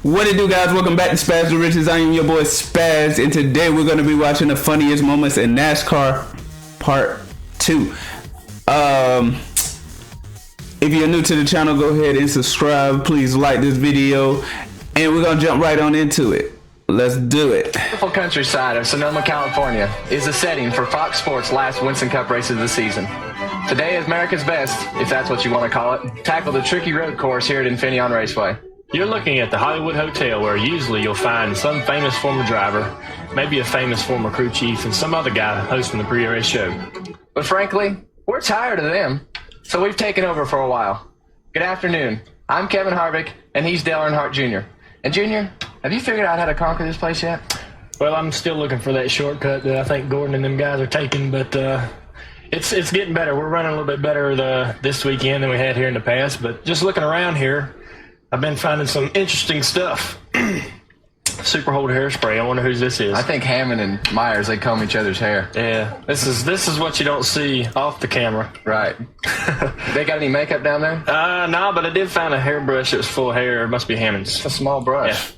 What it do, guys? Welcome back to Spaz with Riches. I am your boy Spaz, and today we're going to be watching the funniest moments in NASCAR Part 2. If you're new to the channel, go ahead and subscribe. Please like this video, and we're going to jump right on into it. Let's do it. Beautiful countryside of Sonoma, California is the setting for Fox Sports' last Winston Cup race of the season. Today is America's Best, if that's what you want to call it, tackled the tricky road course here at Infineon Raceway. You're looking at the Hollywood Hotel, where usually you'll find some famous former driver, maybe a famous former crew chief, and some other guy hosting the pre-race show. But frankly, we're tired of them, so we've taken over for a while. Good afternoon. I'm Kevin Harvick, and he's Dale Earnhardt Jr. And Junior, have you figured out how to conquer this place yet? Well, I'm still looking for that shortcut that I think Gordon and them guys are taking, but it's getting better. We're running a little bit better this weekend than we had here in the past, but just looking around here, I've been finding some interesting stuff. Super hold hairspray. I wonder whose this is. I think Hammond and Myers, they comb each other's hair. Yeah, this is what you don't see off the camera. Right. They got any makeup down there? No, but I did find a hairbrush that was full of hair. It must be Hammond's. It's a small brush.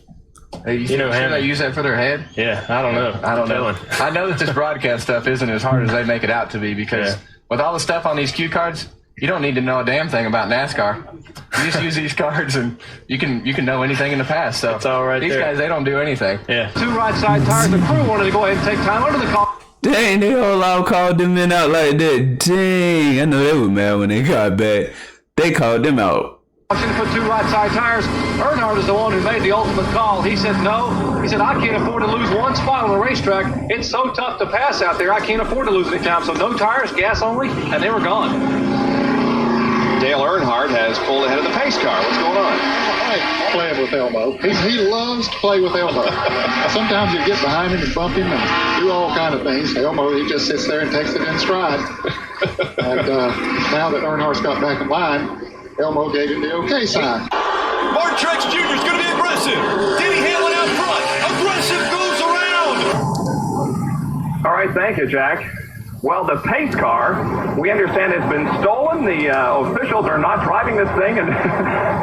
Yeah. You know, Hammond. they use that for their head? Yeah, I don't know. I don't know. I know that this broadcast stuff isn't as hard as they make it out to be, because with all the stuff on these cue cards, you don't need to know a damn thing about NASCAR. You just use these cards and you can know anything in the past. So it's all right. These guys, they don't do anything. Yeah. Two right side tires. The crew wanted to go ahead and take time under the call. Dang, they all out called them men out like that. Dang, I know they were mad when they got back. They called them out. Option to put two right side tires. Earnhardt is the one who made the ultimate call. He said no. He said, I can't afford to lose one spot on the racetrack. It's so tough to pass out there. I can't afford to lose any time. So no tires, gas only, and they were gone. Dale Earnhardt has pulled ahead of the pace car. What's going on? I like playing with Elmo. He loves to play with Elmo. Sometimes you get behind him and bump him and do all kind of things. Elmo, he just sits there and takes it in stride. And now that Earnhardt's got back in line, Elmo gave him the okay sign. Martin Truex Jr. is going to be aggressive. Denny Hamlin out front. Aggressive goes around. All right, thank you, Jack. Well, the pace car, we understand it's been stolen. The officials are not driving this thing, and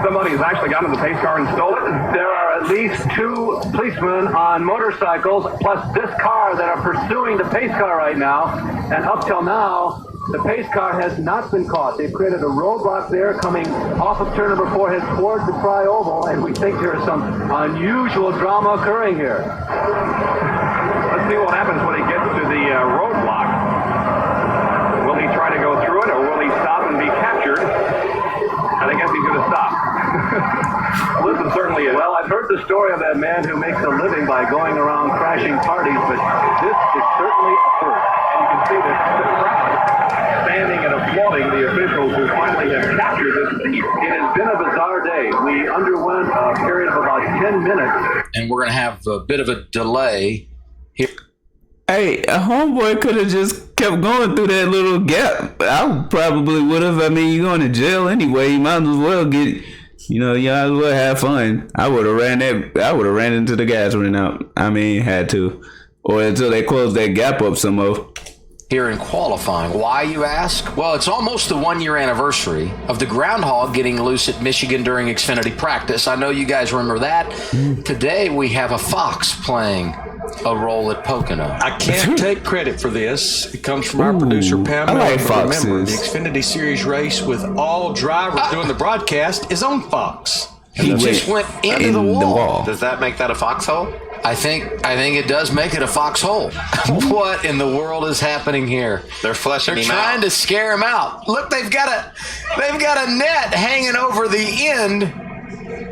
somebody has actually gotten in the pace car and stole it. There are at least two policemen on motorcycles, plus this car, that are pursuing the pace car right now. And up till now, the pace car has not been caught. They've created a roadblock there coming off of turn number 4, heads towards the tri-oval, and we think there is some unusual drama occurring here. Let's see what happens when he gets to the roadblock. Will he try to go through it, or will he stop and be captured? And I guess he's going to stop. Well, this is certainly it. Well, I've heard the story of that man who makes a living by going around crashing parties, but this is certainly a first. And you can see the crowd standing and applauding the officials who finally have captured this thief. It has been a bizarre day. We underwent a period of about 10 minutes. And we're going to have a bit of a delay here. Hey, a homeboy could have just kept going through that little gap. I probably would have. I mean, you're going to jail anyway. You might as well you might as well have fun. I would have ran into the gas running out. I mean, had to. Or until they close that gap up some more. Here in qualifying. Why, you ask? Well, it's almost the 1-year anniversary of the groundhog getting loose at Michigan during Xfinity practice. I know you guys remember that. Today we have a fox playing a role at Pocono. I can't take credit for this. It comes from our producer, Pam Miller. Like remember, the Xfinity Series race with all drivers doing the broadcast is on Fox. He just went into the wall. Does that make that a foxhole? I think it does make it a foxhole. What in the world is happening here? They're fleshing him out. They're trying to scare him out. Look, they've got a net hanging over the end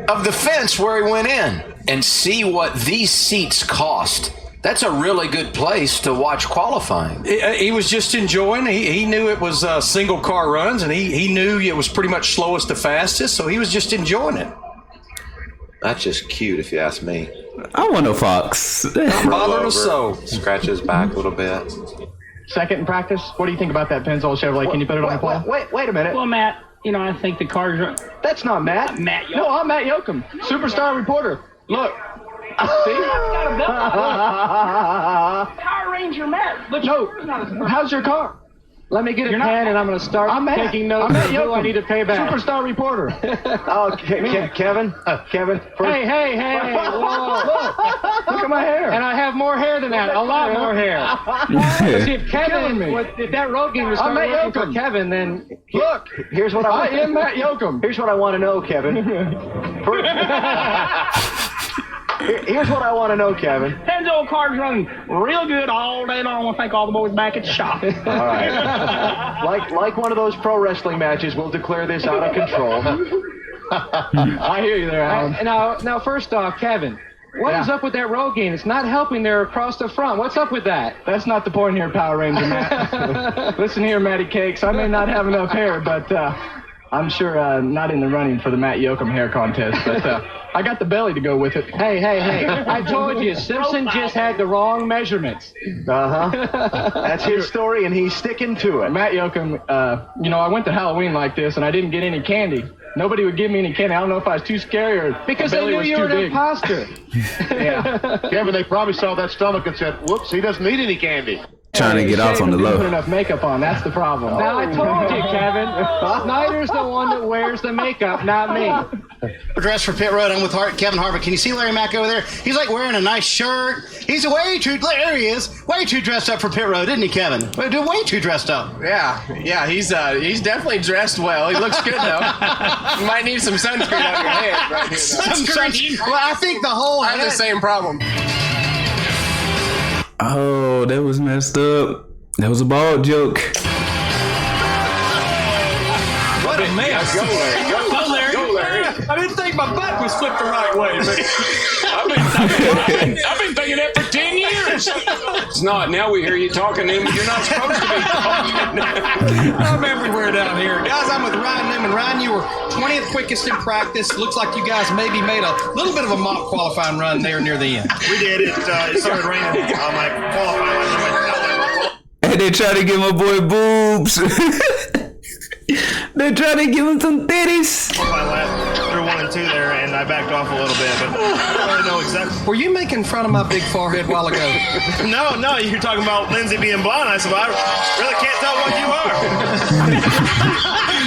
of the fence where he went in. And see what these seats cost. That's a really good place to watch qualifying. He was just enjoying. He knew it was single car runs, and he knew it was pretty much slowest to fastest, so he was just enjoying it. That's just cute, if you ask me. I want a fox. Not bothering us so. Scratch his back a little bit. Second in practice? What do you think about that Pennzoil Chevrolet? Can you put it on the plane? Wait a minute. Well, Matt, I think the car's right. That's not Matt. Matt Yoakum. No, I'm Matt Yoakum, superstar reporter. Look. See? Got a belt. Power Ranger Matt. Look, No. How's your car? Let me get a pen and I'm going to start taking notes of who I need to pay back. Superstar reporter. Kevin. Hey. Whoa. Look at my hair. And I have more hair than that. A lot more hair. See, if that road game was starting working for Kevin, then look. Here's what I am Matt Yoakum. Here's what I want to know, Kevin. Here's what I want to know, Kevin. Penzo car's running real good all day long. I want to thank all the boys back at the shop. All right. Like one of those pro wrestling matches, we'll declare this out of control. I hear you there, Alan. Now, first off, Kevin, what is up with that road game? It's not helping there across the front. What's up with that? That's not the point here, Power Ranger Matt. Listen here, Matty Cakes. I may not have enough hair, but I'm sure not in the running for the Matt Yoakum hair contest. But I got the belly to go with it. Hey. I told you, Simpson just had the wrong measurements. That's his story, and he's sticking to it. Matt Yoakum, I went to Halloween like this, and I didn't get any candy. Nobody would give me any candy. I don't know if I was too scary or because they knew you were an imposter. Yeah. Kevin, they probably saw that stomach and said, whoops, he doesn't need any candy. Trying to get off on the low. Put enough makeup on. That's the problem. Now I told you, Kevin. Snyder's the one that wears the makeup, not me. We're dressed for Pit Road. I'm with Kevin Harvick. Can you see Larry Mack over there? He's like wearing a nice shirt. He's way too. There he is. Way too dressed up for Pit Road, isn't he, Kevin? Way too dressed up. Yeah. He's definitely dressed well. He looks good though. You might need some sunscreen on your head right here. Sunscreen. Well, I think the whole. I have the same problem. Oh, that was messed up. That was a bald joke. What a mess. Go, Larry. Go, Larry. I didn't think my butt was flipped the right way, but I've been thinking that for 10 years. It's not. Now we hear you talking to him. You're not supposed to be talking. I'm everywhere down here. Guys, I'm with Ryan Newman. Ryan, you were 20th quickest in practice. Looks like you guys maybe made a little bit of a mock qualifying run there near the end. We did. It started raining on my qualifying. And they try to give my boy boobs. They try to give him some titties. My lap through 1 and 2 there, and I backed off a little bit, but I don't really know exactly. Were you making fun of my big forehead a while ago? No, you're talking about Lindsay being blonde. I said, well, I really can't tell what you are.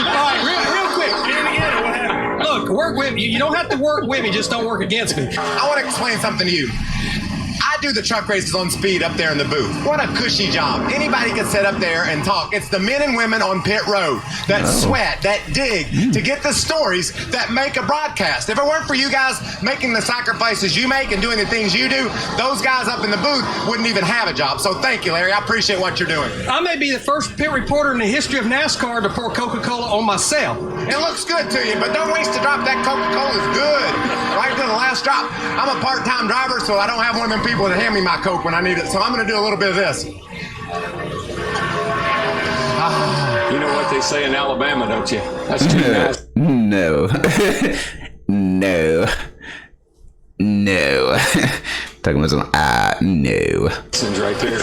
All right, real quick. Get it again. What happened? Look, work with me. You don't have to work with me. Just don't work against me. I want to explain something to you. I do the truck races on speed up there in the booth. What a cushy job. Anybody can sit up there and talk. It's the men and women on pit road that sweat, that dig to get the stories that make a broadcast. If it weren't for you guys making the sacrifices you make and doing the things you do, those guys up in the booth wouldn't even have a job. So thank you, Larry. I appreciate what you're doing. I may be the first pit reporter in the history of NASCAR to pour Coca-Cola on myself. It looks good to you, but don't waste a drop. That Coca-Cola is good. Right to the last drop. I'm a part-time driver, so I don't have one of them people that hand me my Coke when I need it. So I'm going to do a little bit of this. You know what they say in Alabama, don't you? That's too nice. No. No. Talking about some no. It's right there.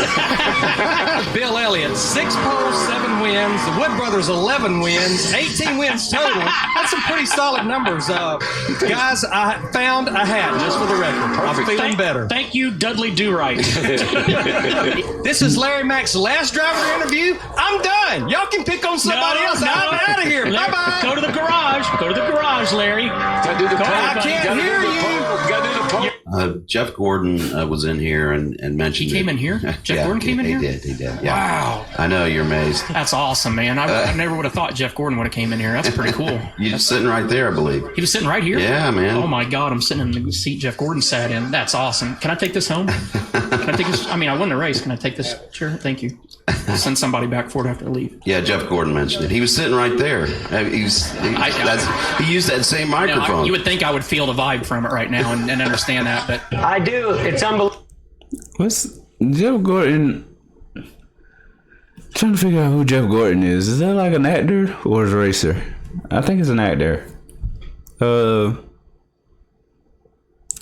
Bill Elliott, 6 poles, 7 wins. The Wood Brothers, 11 wins, 18 wins total. That's some pretty solid numbers. Guys, I found a hat just for the record. I'm feeling better. Thank you, Dudley Do-Right. This is Larry Mack's last driver interview. I'm done. Y'all can pick on somebody else. I'm out of here. Bye-bye. Go to the garage. Go to the garage, Larry. I can't hear you. Jeff Gordon was in here and mentioned He came in here? Jeff Gordon came in here? He did. Yeah. Wow. I know, you're amazed. That's awesome, man. I never would have thought Jeff Gordon would have came in here. That's pretty cool. You're sitting right there, I believe. He was sitting right here? Yeah, man. Oh, my God. I'm sitting in the seat Jeff Gordon sat in. That's awesome. Can I take this home? Can I take this? I mean, I won the race. Can I take this? Sure. Thank you. I'll send somebody back for it after I leave. Yeah, Jeff Gordon mentioned it. He was sitting right there. He used that same microphone. You would think I would feel the vibe from it right now and understand that, but I do. It's unbelievable. What's Jeff Gordon? Trying to figure out who Jeff Gordon is. Is that like an actor or a racer? I think it's an actor.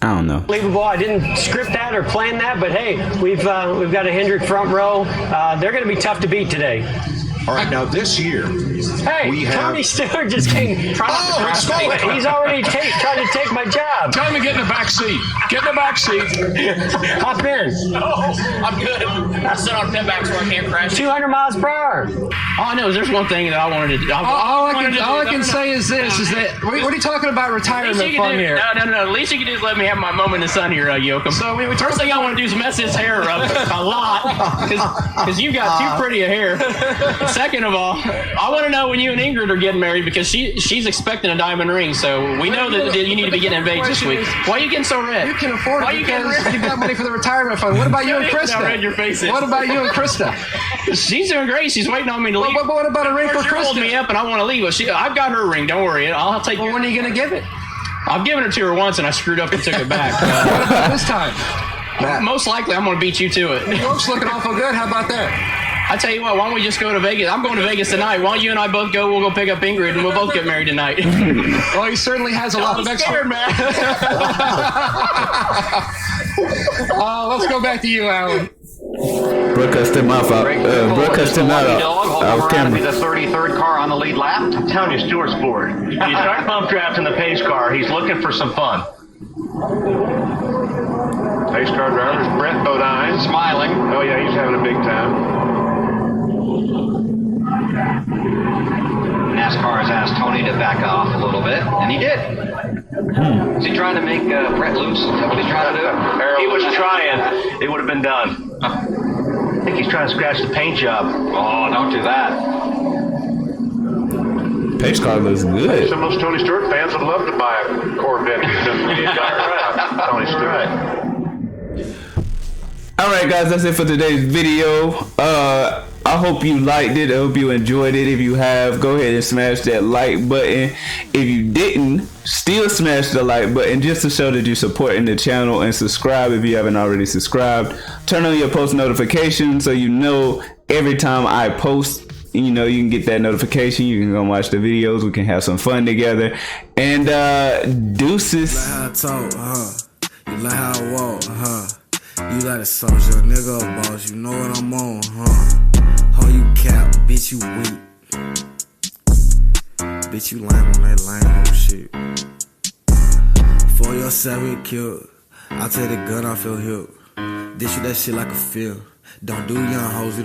I don't know. Unbelievable. I didn't script that or plan that, but hey, we've got a Hendrick front row. They're going to be tough to beat today. All right, now this year, Hey, we have. Tony Stewart just came. It's Smoke. He's already trying to take my job. Tell him to get in the back seat. Get in the back seat. Hop in. Oh, I'm good. I sit on pit back so I can't crash. 200 miles per hour. All I know is there's one thing that I wanted to do. All I can say is this: is that what are you talking about retirement fund here? No. The least you can do is let me have my moment in the sun here, Yoakum. So first thing I want to do is mess his hair up a lot because you got too pretty a hair. Second of all, I want to know when you and Ingrid are getting married because she's expecting a diamond ring. So we know that you need to be getting engaged this week. Why are you getting so red? You can afford Why it you getting because red? you got money for the retirement fund. What about you and Krista? I read your faces. What about you and Krista? She's doing great. She's waiting on me to leave. But what about a ring for You're holding Krista? me up, and I want to leave. I've got her ring. Don't worry. I'll take. Well, when are you going to give it? I've given it to her once, and I screwed up and took it back. What about this time? Most likely, I'm going to beat you to it. You folks looking awful good. How about that? I tell you what, why don't we just go to Vegas? I'm going to Vegas tonight. Why don't you and I both go? We'll go pick up Ingrid, and we'll both get married tonight. Well, he certainly has a lot of extra. Scared, man. Let's go back to you, Alan. Brooke cussed him off. Brooke cussed him out off camera. The 33rd car on the lead lap. I'm telling you, Stewart's bored. He's start pump drafting the pace car. He's looking for some fun. Pace car driver is Brent Bodine. Smiling. Oh, yeah, he's having a big time. NASCAR has asked Tony to back off a little bit, and he did. Is he trying to make Brett loose? Is that what he's trying to do? He was trying. It would have been done. I think he's trying to scratch the paint job. Oh, don't do that. Pace car looks good. Some of those Tony Stewart fans would love to buy a Corvette. Tony Stewart. All right, guys, that's it for today's video. I hope you liked it. I hope you enjoyed it. If you have, go ahead and smash that like button. If you didn't, still smash the like button just to show that you're supporting the channel, and subscribe if you haven't already subscribed. Turn on your post notifications so you know every time I post. You know, you can get that notification. You can go watch the videos. We can have some fun together. And deuces. You like how I talk, huh? You like how I walk, huh? You like a soldier, nigga, a boss. You know what I'm on, huh? Oh, you cap, bitch, you weak. Bitch, you lame on that lame hoe shit. For yourself, get killed. I'll take the gun off your hip. Dish you that shit like a field. Don't do young hoes.